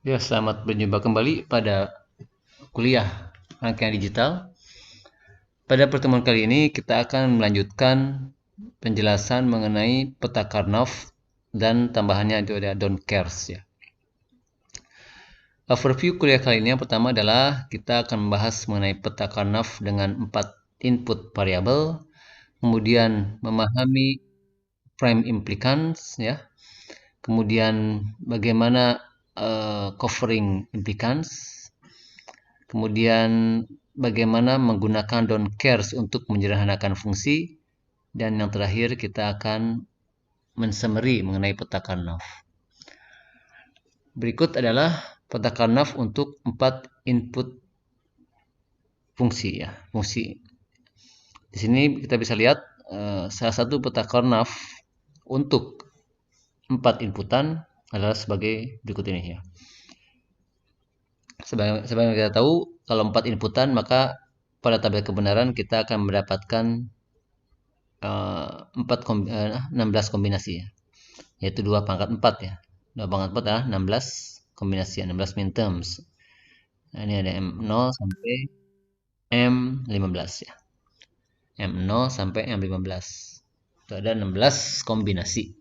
Ya, selamat berjumpa kembali pada kuliah rangkaian digital. Pada pertemuan kali ini kita akan melanjutkan penjelasan mengenai peta Karnaugh dan tambahannya itu ada don't cares ya. Overview kuliah kali ini yang pertama adalah kita akan membahas mengenai peta Karnaugh dengan 4 input variabel, kemudian memahami prime implicans ya, kemudian bagaimana covering implicans, kemudian bagaimana menggunakan don't cares untuk menyederhanakan fungsi, dan yang terakhir kita akan mensummary mengenai peta Karnaugh. Berikut adalah peta Karnaugh untuk 4 input fungsi ya, fungsi. Di sini kita bisa lihat salah satu peta Karnaugh untuk 4 inputan adalah sebagai berikut ini ya. Sebagai kita tahu, kalau 4 inputan maka pada tabel kebenaran kita akan mendapatkan 16 kombinasi ya, yaitu 2 pangkat 4 ya. 2 pangkat 4 adalah 16 kombinasi, 16 minterms. Nah, ini ada M0 sampai M15 ya. M0 sampai M15. Itu ada 16 kombinasi.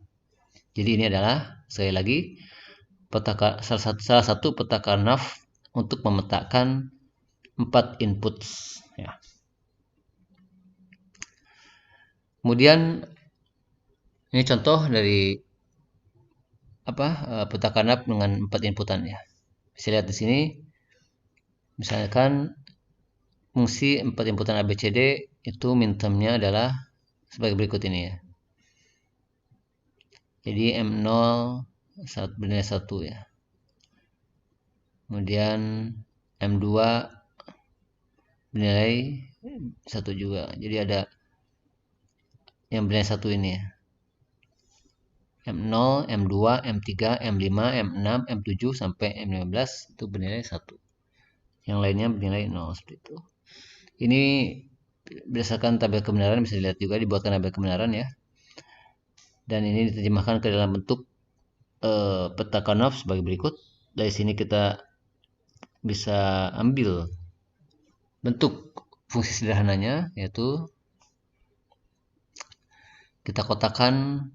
Jadi ini adalah sekali lagi salah satu peta Karnaugh untuk memetakan 4 inputs ya. Kemudian ini contoh dari peta Karnaugh dengan 4 inputan ya. Bisa lihat di sini, misalkan fungsi 4 inputan ABCD itu mintermnya adalah sebagai berikut ini ya. Jadi M0 bernilai 1 ya. Kemudian M2 bernilai 1 juga. Jadi ada yang bernilai 1 ini ya. M0, M2, M3, M5, M6, M7 sampai M15 itu bernilai 1. Yang lainnya bernilai 0 seperti itu. Ini berdasarkan tabel kebenaran, bisa dilihat juga dibuatkan tabel kebenaran ya. Dan ini diterjemahkan ke dalam bentuk peta Karnaugh sebagai berikut. Dari sini kita bisa ambil bentuk fungsi sederhananya, yaitu kita kotakkan.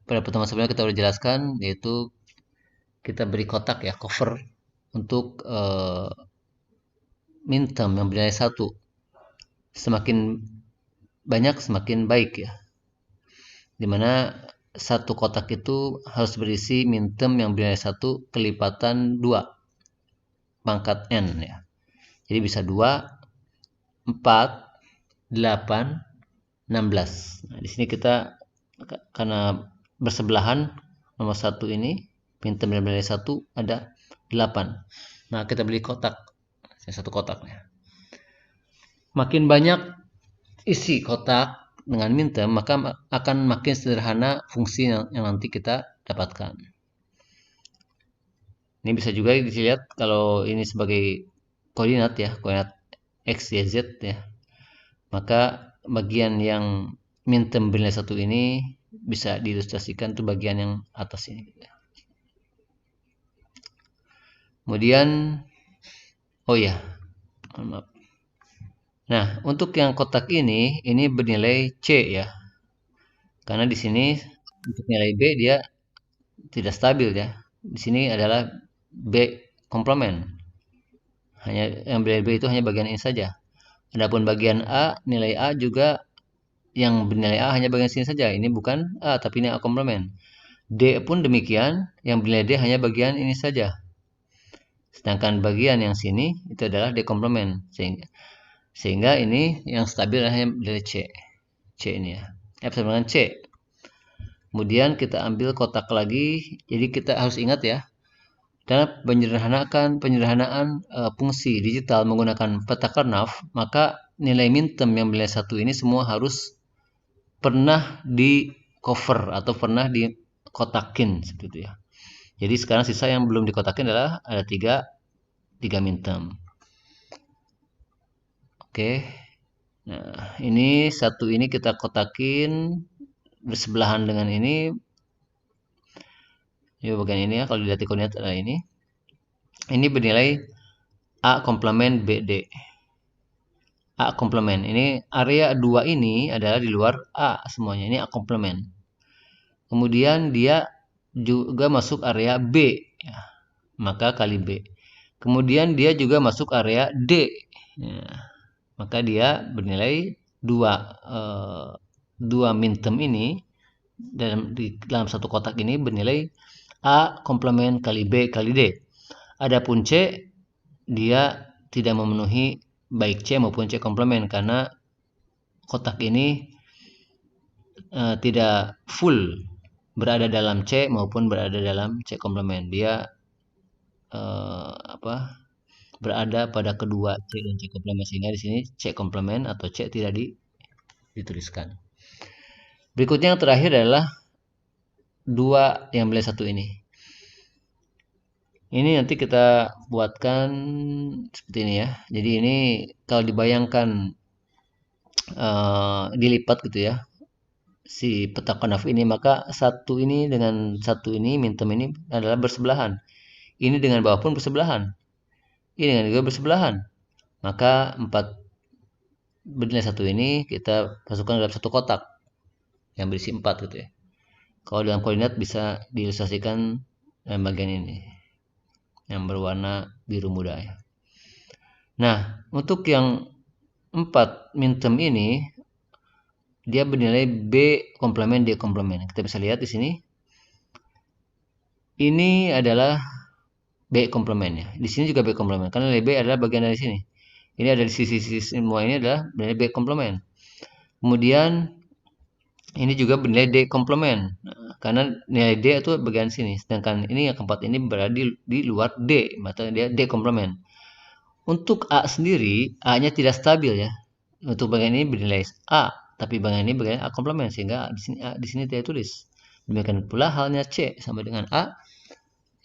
Pada pertemuan sebelumnya kita sudah jelaskan, yaitu kita beri kotak ya, cover untuk minterm yang bernilai 1. Semakin banyak semakin baik ya. Dimana satu kotak itu harus berisi minterm yang bernilai 1 kelipatan 2 pangkat n ya. Jadi bisa 2, 4, 8, 16. Nah, di sini kita karena bersebelahan nomor 1 ini minterm yang bernilai 1 ada 8. Nah, kita beli kotak, satu kotaknya. Makin banyak isi kotak dengan minterm, maka akan makin sederhana fungsi yang nanti kita dapatkan. Ini bisa juga dilihat kalau ini sebagai koordinat ya, koordinat X, Y, Z ya. Maka bagian yang minterm bernilai 1 ini bisa diilustrasikan tuh bagian yang atas ini. Kemudian, oh ya, maaf. Nah, untuk yang kotak ini bernilai C ya. Karena di sini untuk nilai B dia tidak stabil ya. Di sini adalah B komplement. Hanya yang bernilai B itu hanya bagian ini saja. Adapun bagian A, nilai A juga yang bernilai A hanya bagian sini saja. Ini bukan A, tapi ini A komplement. D pun demikian, yang bernilai D hanya bagian ini saja. Sedangkan bagian yang sini itu adalah D komplement. Sehingga ini yang stabil hanya bernilai C. C ini ya. F sama dengan C. Kemudian kita ambil kotak lagi. Jadi kita harus ingat ya. Dalam penyederhanaan fungsi digital menggunakan peta Karnaugh, maka nilai minterm yang bernilai 1 ini semua harus pernah di cover atau pernah dikotakin seperti itu ya. Jadi sekarang sisa yang belum dikotakin adalah ada 3 minterm. Oke. Nah, ini satu ini kita kotakin bersebelahan dengan ini. Ini bagian ini ya, kalau dilihat di koordinat ada ini. ini bernilai A komplement BD. A komplement. Ini area 2 ini adalah di luar A semuanya. Ini A komplement. Kemudian dia juga masuk area B. Ya, maka kali B. Kemudian dia juga masuk area D. Ya, maka dia bernilai 2 minterm ini dalam satu kotak ini bernilai A komplement kali B kali D. Adapun C, dia tidak memenuhi baik C maupun C komplement karena kotak ini tidak full berada dalam C maupun berada dalam C komplement. Dia berada pada kedua C dan C komplement, sehingga di sini C komplement atau C tidak dituliskan. Berikutnya yang terakhir adalah 2 yang bernilai 1 ini. Ini nanti kita buatkan seperti ini ya. Jadi ini kalau dibayangkan dilipat gitu ya, si peta konaf ini, maka satu ini dengan satu ini, minterm ini adalah bersebelahan. Ini dengan bawah pun bersebelahan. Ini dengan juga bersebelahan. Maka 4 bernilai 1 ini kita masukkan dalam satu kotak yang berisi 4 gitu ya. Kalau dalam koordinat bisa diilustrasikan dalam bagian ini yang berwarna biru muda ya. Nah, untuk yang 4 minterm ini dia bernilai B komplement D komplement. Kita bisa lihat di sini. Ini adalah B komplement ya. Di sini juga B komplement karena nilai B adalah bagian dari sini. Ini ada di sisi-sisi semua ini adalah bernilai B komplement. Kemudian ini juga bernilai D komplement. Nah, karena nilai D itu bagian sini. Sedangkan ini yang keempat ini berada di luar D, maka dia D komplement. Untuk A sendiri, A-nya tidak stabil ya. Untuk bagian ini bernilai A, tapi bagian ini bagian A komplement sehingga di sini tidak tulis. Demikian pula halnya C sama dengan A.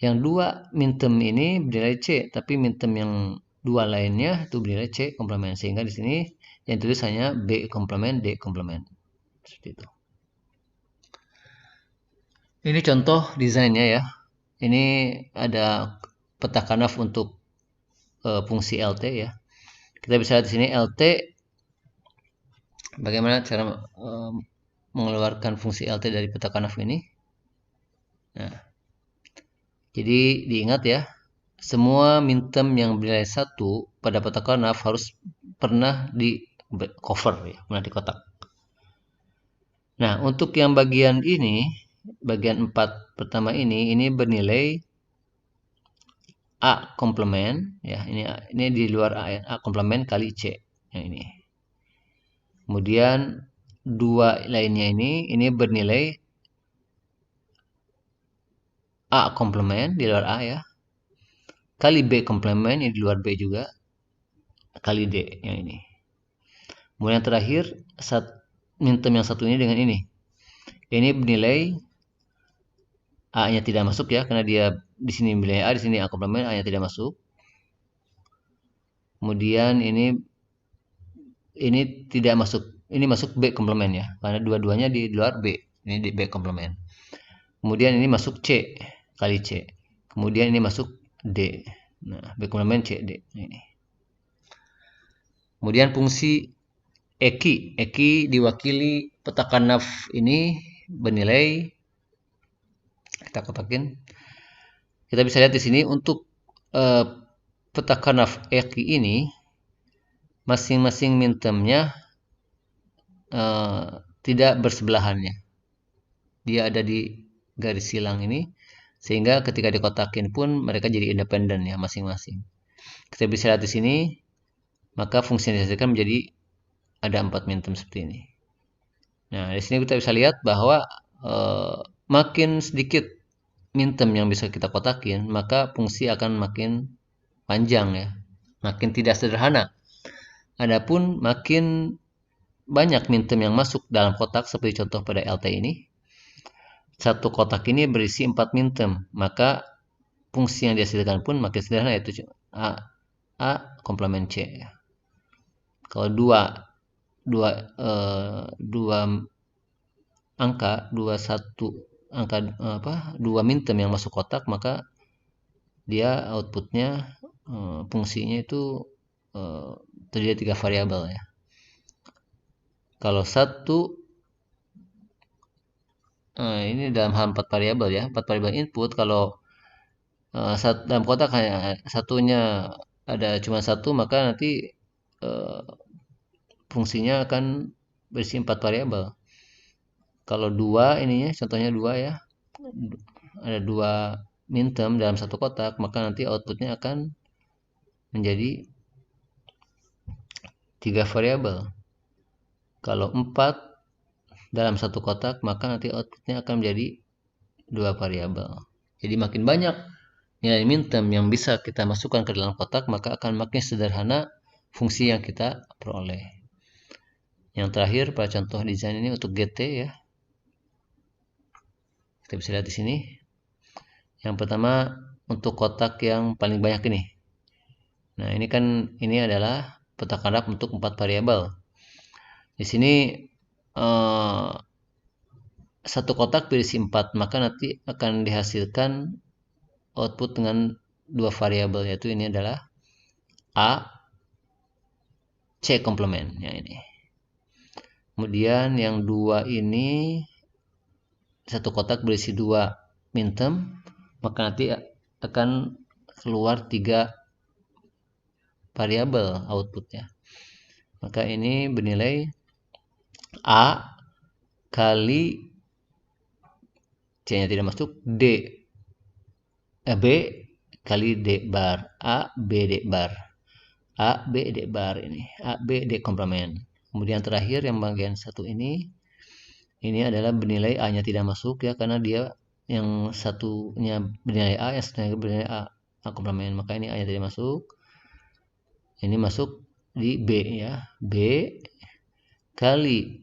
Yang 2 minterm ini bernilai C, tapi minterm yang 2 lainnya itu bernilai C komplement sehingga di sini yang tulis hanya B komplement D komplement. Seperti itu. Ini contoh desainnya ya. Ini ada peta kanaf untuk fungsi LT ya. Kita bisa lihat di sini LT bagaimana cara mengeluarkan fungsi LT dari peta kanaf ini. Nah, jadi diingat ya, semua minterm yang bernilai 1 pada peta kanaf harus pernah di cover ya, pernah di kotak. Nah, untuk yang bagian ini, bagian 4 pertama ini bernilai A komplement ya, ini di luar A komplement kali C yang ini. Kemudian 2 lainnya ini bernilai A komplement di luar A ya, kali B komplement yang di luar B juga, kali D yang ini. Kemudian terakhir minterm yang satu ini dengan ini bernilai A-nya tidak masuk ya, karena dia di sini bernilai A, di sini A komplement, A-nya tidak masuk. Kemudian ini tidak masuk, ini masuk B komplement ya, karena dua-duanya di luar B, ini di B komplement. Kemudian ini masuk C kali C. Kemudian ini masuk D. Nah, B komplement C D ini. Kemudian fungsi Eki. Eki diwakili peta kanaf ini bernilai, kita kotakin. Kita bisa lihat di sini untuk peta kanaf Eki ini masing-masing mintermnya tidak bersebelahannya. Dia ada di garis silang ini sehingga ketika dikotakin pun mereka jadi independen ya masing-masing. Kita bisa lihat di sini, maka fungsi yang dihasilkan menjadi ada 4 minterm seperti ini. Nah, di sini kita bisa lihat bahwa makin sedikit minterm yang bisa kita kotakin, maka fungsi akan makin panjang ya, makin tidak sederhana. Adapun makin banyak minterm yang masuk dalam kotak seperti contoh pada LT ini, satu kotak ini berisi 4 minterm, maka fungsi yang dihasilkan pun makin sederhana, yaitu A komplement C. Kalau dua angka, dua minterm yang masuk kotak, maka dia outputnya fungsinya itu terdiri dari 3 variabel ya. Kalau satu ini dalam hal 4 variabel ya, 4 variabel input. Kalau dalam kotak hanya satunya ada cuma satu, maka nanti fungsinya akan berisi 4 variabel. Kalau dua ininya, contohnya dua ya, ada 2 minterm dalam satu kotak, maka nanti outputnya akan menjadi 3 variabel. Kalau 4 dalam satu kotak, maka nanti outputnya akan menjadi 2 variabel. Jadi makin banyak nilai minterm yang bisa kita masukkan ke dalam kotak, maka akan makin sederhana fungsi yang kita peroleh. Yang terakhir pada contoh desain ini untuk GT ya. Kita bisa lihat di sini. Yang pertama untuk kotak yang paling banyak ini. Nah, ini adalah peta kadap untuk 4 variabel. Di sini satu kotak berisi 4, maka nanti akan dihasilkan output dengan 2 variabel, yaitu ini adalah A, C komplement ya ini. Kemudian yang 2 ini satu kotak berisi 2 minterm, maka nanti akan keluar 3 variabel outputnya. Maka ini bernilai A kali C-nya tidak masuk, B kali D bar, A, B, D bar. A, B, D bar ini. A, B, D komplement. Kemudian terakhir yang bagian satu ini adalah bernilai A-nya tidak masuk ya, karena dia yang satunya bernilai A, yang satunya bernilai A komplement. Maka ini A-nya tidak masuk. Ini masuk di B ya. B kali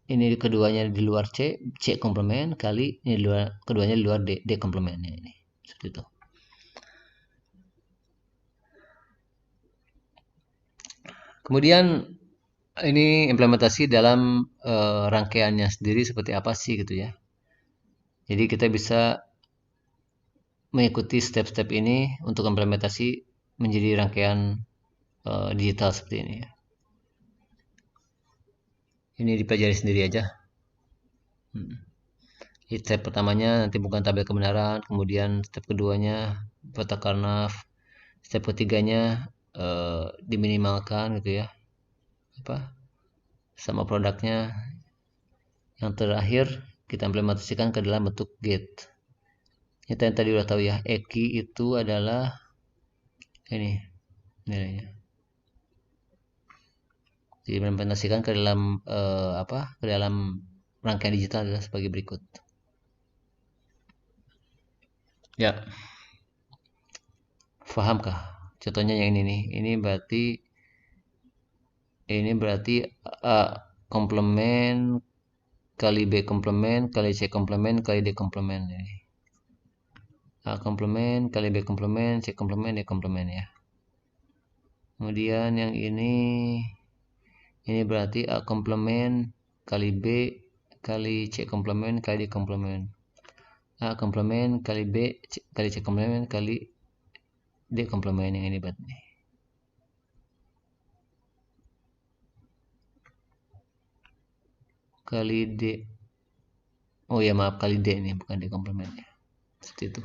ini keduanya di luar C komplement, kali ini keduanya di luar D komplementnya ini. Seperti itu. Kemudian ini implementasi dalam rangkaiannya sendiri seperti apa sih gitu ya. Jadi kita bisa mengikuti step-step ini untuk implementasi menjadi rangkaian digital seperti ini ya. Ini dipelajari sendiri aja. Step pertamanya nanti bukan tabel kebenaran, kemudian step keduanya peta Karnaugh, step ketiganya diminimalkan gitu ya, sama produknya. Yang terakhir kita implementasikan ke dalam bentuk gate. Kita yang tadi udah tahu ya, EKI itu adalah ini nilainya. Jadi implementasikan ke dalam ke dalam rangkaian digital adalah sebagai berikut. Ya, fahamkah? Contohnya yang ini nih. Ini berarti A komplement kali B komplement kali C komplement kali D komplement. A komplement kali B komplement, C komplement, D komplement ya. Kemudian yang ini berarti A komplement kali B kali C komplement kali D komplement. A komplement kali B kali C komplement kali D komplement yang ini berarti. Kali D. Oh ya maaf, kali D ini bukan D komplementnya. Seperti itu.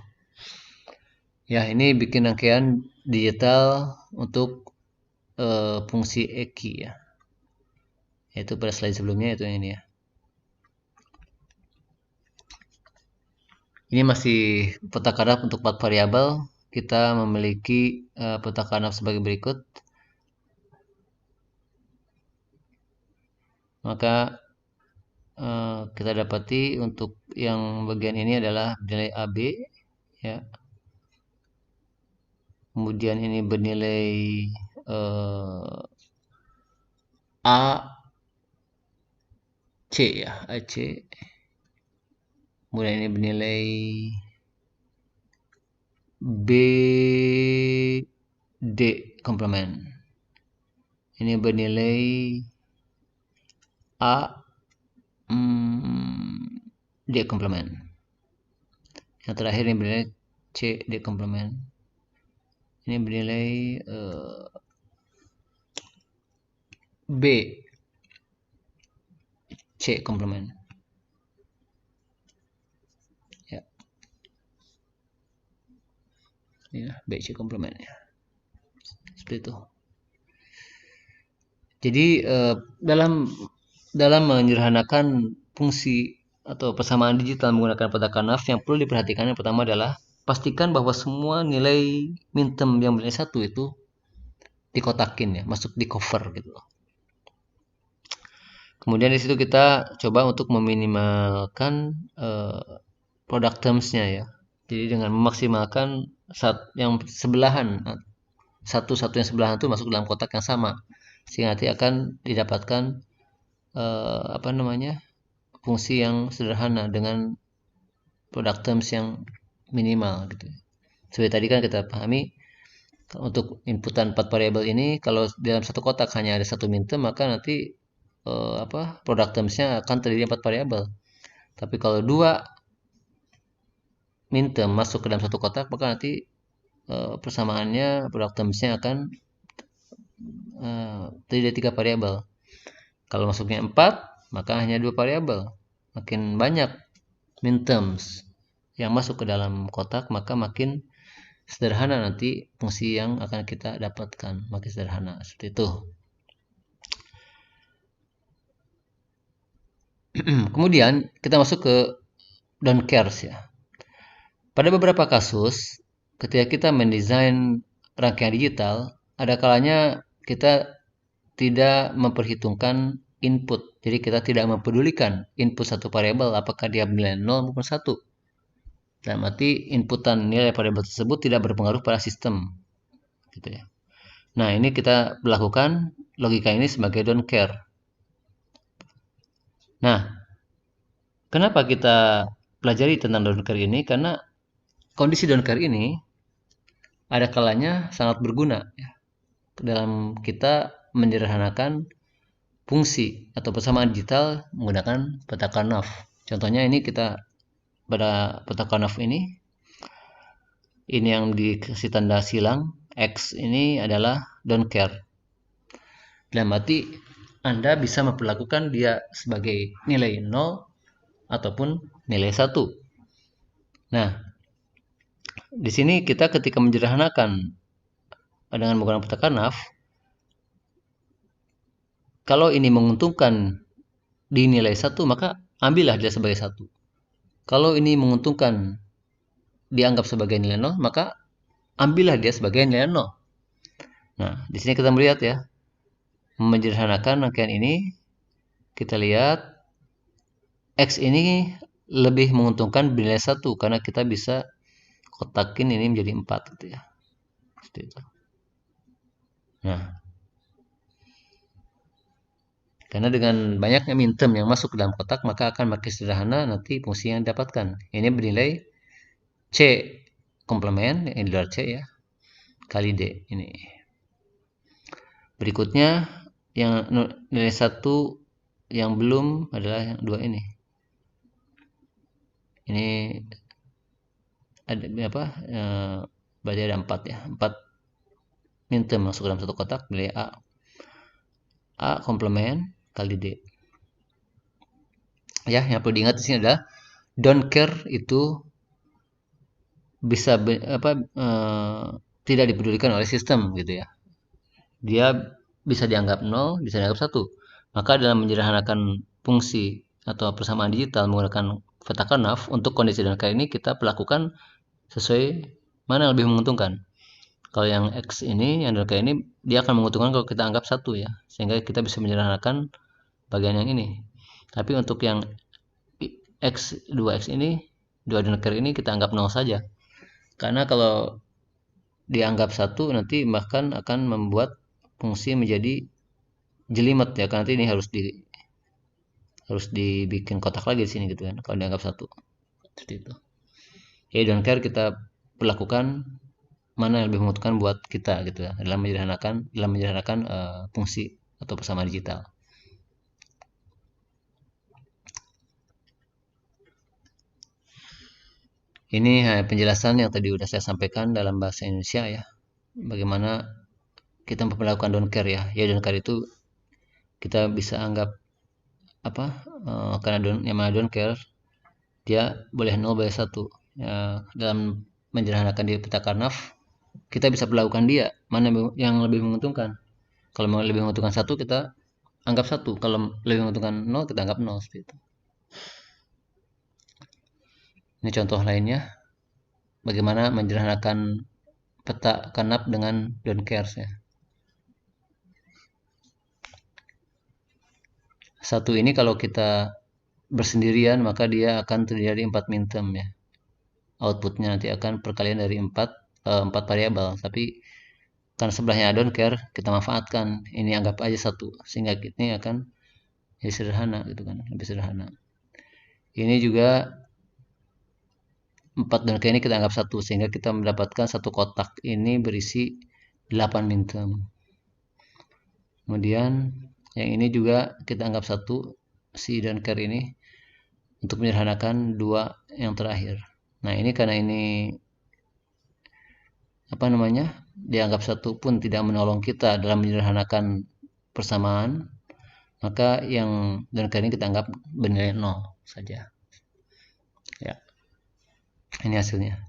Ya, ini bikin rangkaian digital untuk fungsi EKI ya. Yaitu pada slide sebelumnya itu yang ini ya. Ini masih peta Karnaugh untuk 4 variabel. Kita memiliki peta Karnaugh sebagai berikut. Maka kita dapati untuk yang bagian ini adalah nilai AB ya. Kemudian ini bernilai AC ya, AC. Kemudian ini bernilai BD komplement. Ini bernilai D komplement. Yang terakhir ini bernilai CD komplement. Ini bernilai B C komplement. Ya. Ya, B C komplement ya. Seperti itu. Jadi dalam menyederhanakan fungsi atau persamaan digital menggunakan peta Karnaugh, yang perlu diperhatikan yang pertama adalah pastikan bahwa semua nilai minterm yang bernilai 1 itu dikotakin ya, masuk di cover gitu loh. Kemudian di situ kita coba untuk meminimalkan product terms-nya ya. Jadi dengan memaksimalkan yang sebelahan, satu yang sebelahan itu masuk dalam kotak yang sama, sehingga nanti akan didapatkan fungsi yang sederhana dengan product terms yang minimal gitu. Seperti tadi kan kita pahami, untuk inputan 4 variabel ini kalau dalam satu kotak hanya ada satu minterm, maka nanti product terms-nya akan terdiri 4 variabel. Tapi kalau 2 minterm masuk ke dalam satu kotak, maka nanti persamaannya product terms-nya akan terdiri dari 3 variabel. Kalau masuknya 4, maka hanya 2 variabel. Makin banyak minterms yang masuk ke dalam kotak, maka makin sederhana nanti fungsi yang akan kita dapatkan, makin sederhana seperti itu. Kemudian kita masuk ke don't cares ya. Pada beberapa kasus, ketika kita mendesain rangkaian digital, ada kalanya kita tidak memperhitungkan input. Jadi kita tidak mempedulikan input satu variabel apakah dia bernilai 0 maupun 1. Dalam arti inputan nilai variabel tersebut tidak berpengaruh pada sistem. Gitu ya. Nah, ini kita lakukan logika ini sebagai don't care. Nah, kenapa kita pelajari tentang don't care ini? Karena kondisi don't care ini ada kalanya sangat berguna ya, dalam kita menyederhanakan fungsi atau persamaan digital menggunakan peta Karnaugh. Contohnya ini kita pada peta Karnaugh ini yang dikasih tanda silang X ini adalah don't care. Dalam arti Anda bisa memperlakukan dia sebagai nilai 0 ataupun nilai 1. Nah, di sini kita ketika menyederhanakan dengan menggunakan peta Karnaugh, kalau ini menguntungkan di nilai 1, maka ambillah dia sebagai 1. Kalau ini menguntungkan dianggap sebagai nilai 0, maka ambillah dia sebagai nilai 0. Nah, di sini kita melihat ya, menyederhanakan rangkaian ini, kita lihat X ini lebih menguntungkan bernilai 1 karena kita bisa kotakin ini menjadi 4 gitu ya. Seperti itu. Nah, karena dengan banyaknya minterm yang masuk ke dalam kotak, maka akan makin sederhana nanti fungsi yang didapatkan. Ini bernilai C komplement, yang di luar C ya, kali D ini. Berikutnya, yang nilai 1 yang belum adalah yang 2 ini. Ini ada apa? Berarti ada 4 ya. 4 minterm masuk ke dalam satu kotak, nilai A. A komplement kali D. Ya, yang perlu diingat di sini adalah don't care itu bisa tidak dipedulikan oleh sistem gitu ya. Dia bisa dianggap 0, bisa dianggap 1. Maka dalam menyederhanakan fungsi atau persamaan digital menggunakan peta Karnaugh, untuk kondisi don't care ini kita perlakukan sesuai mana yang lebih menguntungkan. Kalau yang X ini, yang don't care ini, dia akan menguntungkan kalau kita anggap 1 ya, sehingga kita bisa menyederhanakan bagian yang ini. Tapi untuk yang X, 2X ini, 2 don't care ini kita anggap 0 saja. Karena kalau dianggap 1 nanti bahkan akan membuat fungsi menjadi jelimet ya, karena nanti ini harus dibikin kotak lagi di sini gitu kan kalau dianggap 1. Seperti itu. Ya, don't care kita perlakukan mana yang lebih menguntungkan buat kita gitu ya, dalam menyederhanakan fungsi atau persamaan digital. Ini penjelasan yang tadi udah saya sampaikan dalam bahasa Indonesia ya. bagaimana kita memperlakukan don't care ya. Ya don't care itu kita bisa anggap apa? Karena yang mana don't care dia boleh 0 boleh 1. Ya, dalam menyederhanakan di peta Karnaugh kita bisa perlakukan dia mana yang lebih menguntungkan. Kalau lebih menguntungkan 1 kita anggap 1, kalau lebih menguntungkan 0 kita anggap 0 seperti itu. Ini contoh lainnya bagaimana menyederhanakan peta Karnaugh dengan don't care ya. 1 ini kalau kita bersendirian maka dia akan terjadi 4 minterm ya. Outputnya nanti akan perkalian dari 4 variabel, tapi karena sebelahnya don't care kita manfaatkan, ini anggap aja 1 sehingga ini akan jadi sederhana gitu kan, lebih sederhana. Ini juga 4 don't care ini kita anggap 1 sehingga kita mendapatkan satu kotak ini berisi 8 minterm. Kemudian yang ini juga kita anggap 1 si don't care ini untuk menyederhanakan 2 yang terakhir. Nah, ini karena ini apa namanya? Dianggap 1 pun tidak menolong kita dalam menyederhanakan persamaan, maka yang don't care ini kita anggap bernilai 0 saja. Ya. Ini hasilnya.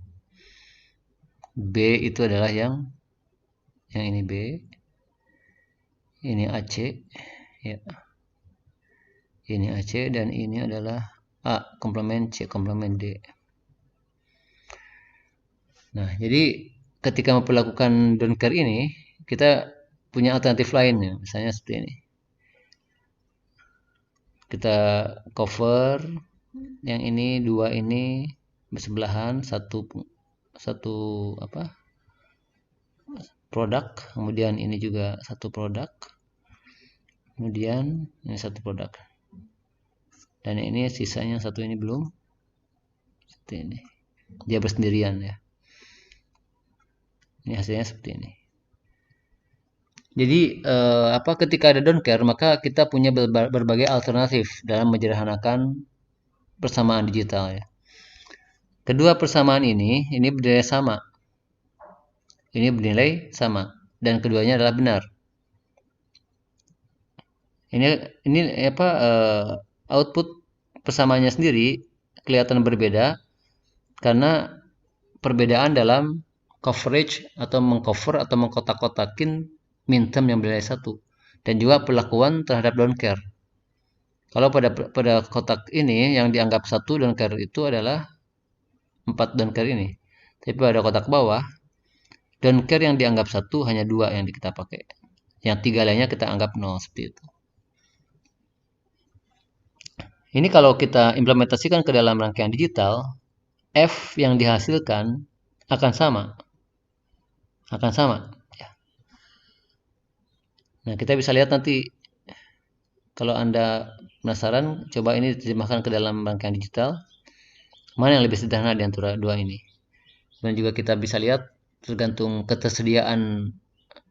B itu adalah yang ini B. Ini AC ya. Ini AC dan ini adalah A komplement C komplement D. Nah, jadi ketika memperlakukan don't care ini, kita punya alternatif lain ya, misalnya seperti ini. Kita cover yang ini, 2 ini bersebelahan, satu apa? Produk, kemudian ini juga satu produk. Kemudian ini satu produk. Dan ini sisanya satu ini belum. Seperti ini. Dia bersendirian ya. Ini hasilnya seperti ini. Jadi ketika ada don't care maka kita punya berbagai alternatif dalam menyederhanakan persamaan digital ya. Kedua persamaan ini bernilai sama. Ini bernilai sama dan keduanya adalah benar. Ini output persamaannya sendiri kelihatan berbeda karena perbedaan dalam coverage atau mengcover atau mengkotak-kotakin minterm yang bernilai 1 dan juga perlakuan terhadap don't care. Kalau pada kotak ini yang dianggap 1 don't care itu adalah 4 don't care ini. Tapi pada kotak bawah don't care yang dianggap 1 hanya 2 yang kita pakai. Yang 3 lainnya kita anggap 0 seperti itu. Ini kalau kita implementasikan ke dalam rangkaian digital, F yang dihasilkan akan sama. Ya. Nah, kita bisa lihat nanti kalau Anda penasaran, coba ini diterjemahkan ke dalam rangkaian digital. Mana yang lebih sederhana di antara dua ini? Dan juga kita bisa lihat tergantung ketersediaan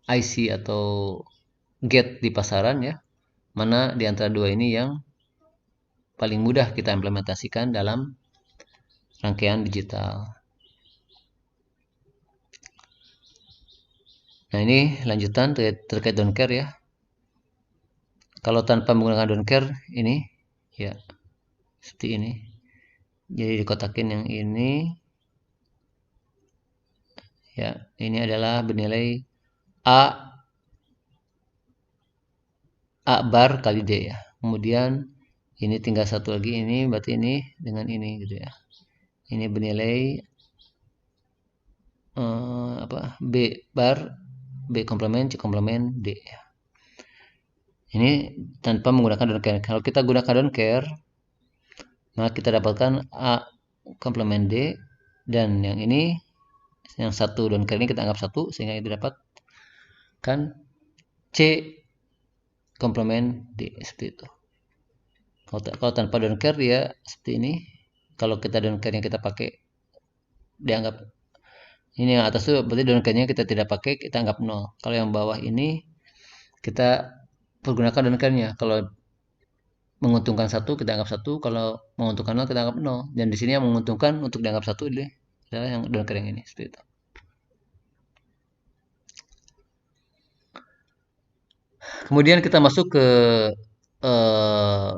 IC atau gate di pasaran ya. Mana di antara dua ini yang paling mudah kita implementasikan dalam rangkaian digital. Nah, ini lanjutan terkait don't care ya. Kalau tanpa menggunakan don't care ini ya seperti ini. Jadi dikotakin yang ini ya, ini adalah bernilai A bar kali D ya. Kemudian ini tinggal satu lagi, ini berarti ini dengan ini gitu ya. Ini bernilai B bar B komplement C komplement D ya. Ini tanpa menggunakan don't care. Kalau kita gunakan don't care, maka kita dapatkan A komplement D dan yang ini yang satu don't care ini kita anggap 1 sehingga itu dapatkan C komplement D seperti itu. Kalau tanpa don't care dia seperti ini. Kalau kita don't care yang kita pakai dianggap ini yang atas itu berarti don't care-nya kita tidak pakai, kita anggap 0. Kalau yang bawah ini kita pergunakan don't care-nya. Kalau menguntungkan 1 kita anggap 1, kalau menguntungkan 0 kita anggap 0. Dan di sini yang menguntungkan untuk dianggap 1 adalah yang don't care yang ini seperti itu. Kemudian kita masuk ke eh,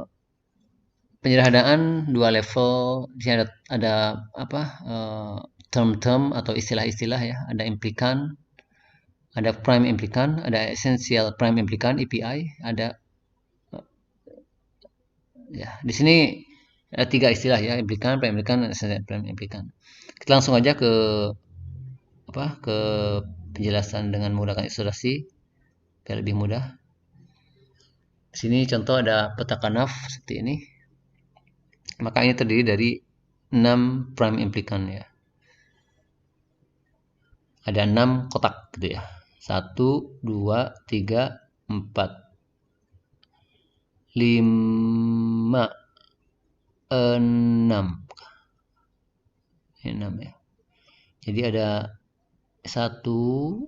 penyederhanaan dua level. Di sini ada apa? Term-term atau istilah-istilah ya. Ada implikan, ada prime implikan, ada essential prime implikan (EPI), ada ya. Di sini ada tiga istilah ya, implikan, prime implikan, dan essential prime implikan. Kita langsung aja ke ke penjelasan dengan menggunakan ilustrasi biar lebih mudah. Di sini contoh ada peta kanaf seperti ini. Maka ini terdiri dari 6 prime implikan ya. Ada 6 kotak gitu ya. 1, 2, 3, 4, 5, 6. Ini 6 ya. Jadi ada 1, 2,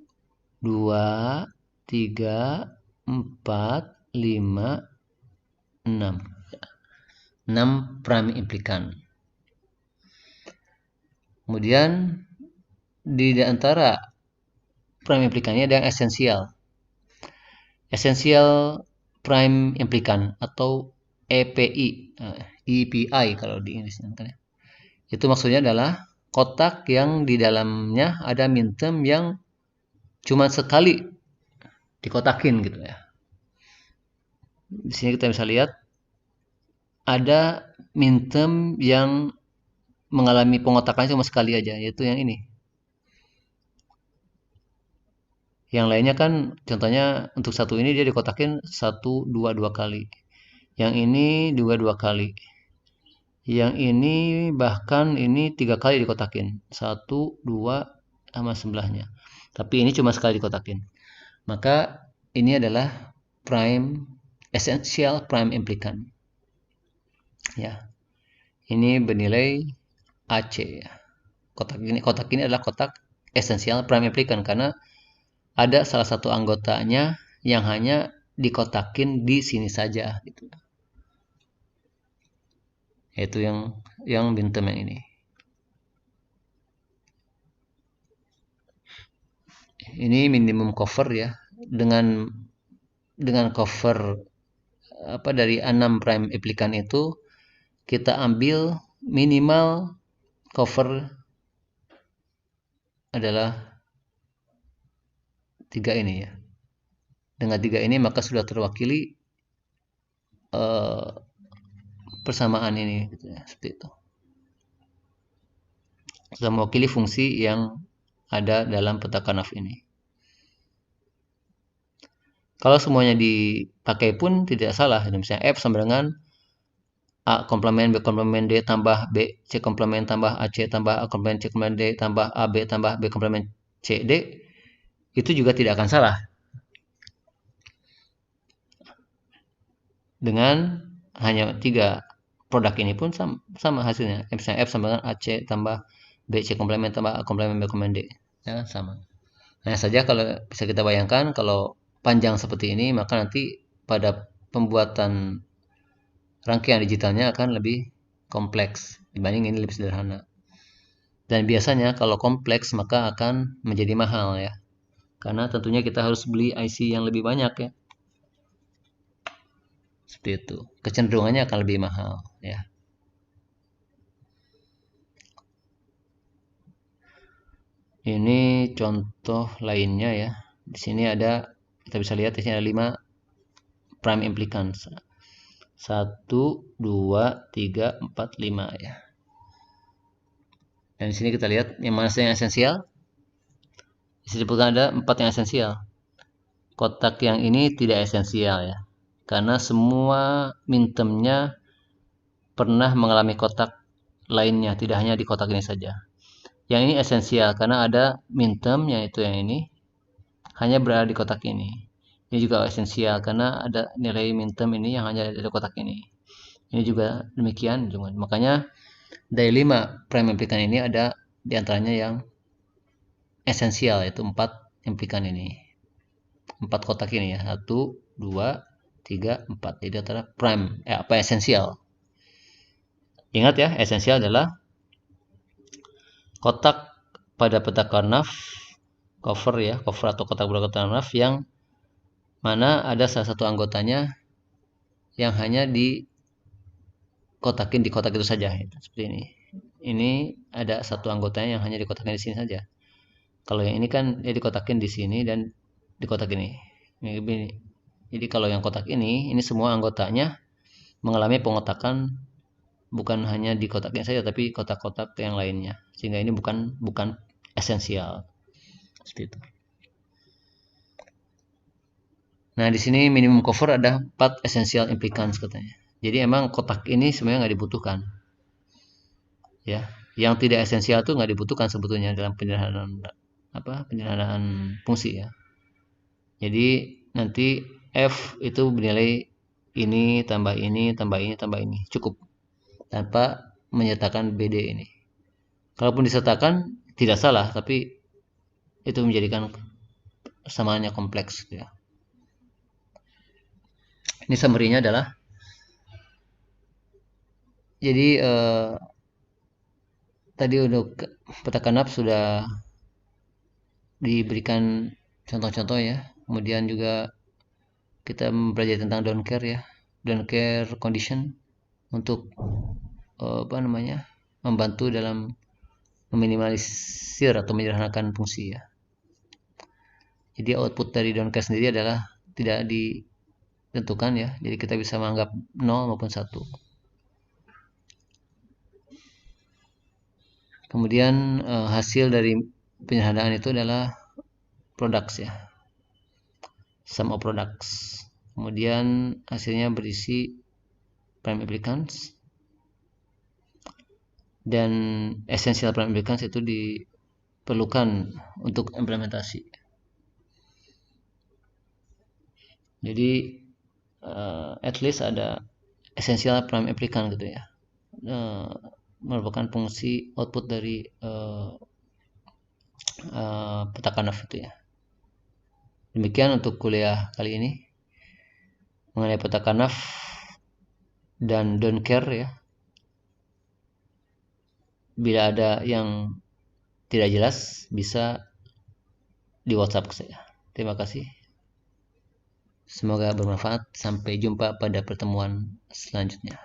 3, 4, 5, 6. 6 prime implikan. Kemudian di antara prime implikannya ada yang esensial. Esensial prime implikan atau EPI, EPI kalau di Inggris kan ya. Itu maksudnya adalah kotak yang di dalamnya ada minterm yang cuma sekali dikotakin gitu ya. Di sini kita bisa lihat ada minterm yang mengalami pengotakannya cuma sekali aja, yaitu yang ini. Yang lainnya kan contohnya untuk satu ini dia dikotakin 1, 2, 2 kali. Yang ini juga 2 kali. Yang ini bahkan ini 3 kali dikotakin. 1, 2 sama sebelahnya. Tapi ini cuma sekali dikotakin. Maka ini adalah prime essential prime implikan. Ya. Ini bernilai AC ya. Kotak ini adalah kotak essential prime implikan karena ada salah satu anggotanya yang hanya dikotakin di sini saja gitu. Yaitu yang bintem yang ini. Ini minimum cover ya. Dengan cover dari 6 prime implikan itu kita ambil minimal cover adalah 3 ini ya. Dengan 3 ini maka sudah terwakili persamaan ini gitu ya, seperti itu. Sudah mewakili fungsi yang ada dalam peta kanaf ini. Kalau semuanya dipakai pun tidak salah. Misalnya F sama dengan A komplement B komplement D tambah B C komplement tambah AC tambah A komplement C komplement D tambah AB tambah B komplement C D, itu juga tidak akan salah. Dengan hanya 3 produk ini pun sama hasilnya. Misalnya F sama dengan AC tambah B C komplement tambah A komplement B komplement D. Ya, sama. Hanya saja kalau bisa kita bayangkan kalau panjang seperti ini, maka nanti pada pembuatan rangkaian digitalnya akan lebih kompleks dibanding ini lebih sederhana. Dan biasanya kalau kompleks maka akan menjadi mahal ya. Karena tentunya kita harus beli IC yang lebih banyak ya. Seperti itu. Kecenderungannya akan lebih mahal ya. Ini contoh lainnya ya. Di sini ada, kita bisa lihat di sini ada 5 prime implikan. 1, 2, 3, 4, 5 ya. Dan di sini kita lihat yang mana yang esensial. Di sini ada 4 yang esensial. Kotak yang ini tidak esensial ya. Karena semua mintemnya pernah mengalami kotak lainnya, tidak hanya di kotak ini saja. Yang ini esensial karena ada mintem, yaitu yang ini, hanya berada di kotak ini. Ini juga esensial karena ada nilai mintem ini yang hanya ada di kotak ini. Ini juga demikian. Makanya dari 5 prime implikan ini ada diantaranya yang esensial, yaitu 4 implikan ini. 4 kotak ini ya. 1, 2, 3, 4. Jadi antara prime, esensial. Ingat ya, esensial adalah kotak pada peta Karnaugh, cover atau kotak pada peta Karnaugh yang mana ada salah satu anggotanya yang hanya dikotakin di kotak itu saja, seperti ini. Ini ada satu anggotanya yang hanya dikotakin di sini saja. Kalau yang ini kan ya dikotakin di sini dan di kotak ini. Jadi kalau yang kotak ini semua anggotanya mengalami pengotakan bukan hanya di kotak ini saja, tapi kotak-kotak yang lainnya. Sehingga ini bukan esensial. Seperti itu. Nah, di sini minimum cover ada 4 essential implicants katanya. Jadi emang kotak ini sebenarnya nggak dibutuhkan. Ya, yang tidak esensial itu nggak dibutuhkan sebetulnya dalam penyederhanaan fungsi ya. Jadi nanti F itu bernilai ini tambah ini tambah ini tambah ini cukup tanpa menyertakan BD ini. Kalaupun disertakan tidak salah, tapi itu menjadikan samaannya kompleks ya. Ini summary-nya adalah jadi tadi untuk peta kanap sudah diberikan contoh-contoh ya. Kemudian juga kita mempelajari tentang don't care ya, don't care condition untuk membantu dalam meminimalisir atau menyederhanakan fungsi ya. Jadi output dari don't care sendiri adalah tidak ditentukan ya. Jadi kita bisa menganggap 0 maupun 1. Kemudian hasil dari penyederhanaan itu adalah products ya. Sum of products. Kemudian hasilnya berisi prime implicants. Dan essential prime implicants itu diperlukan untuk implementasi. Jadi at least ada essential prime implicant gitu ya. Merupakan fungsi output dari peta kanaf itu ya. Demikian untuk kuliah kali ini mengenai peta kanaf dan don't care ya. Bila ada yang tidak jelas bisa di WhatsApp ke saya. Terima kasih. Semoga bermanfaat. Sampai jumpa pada pertemuan selanjutnya.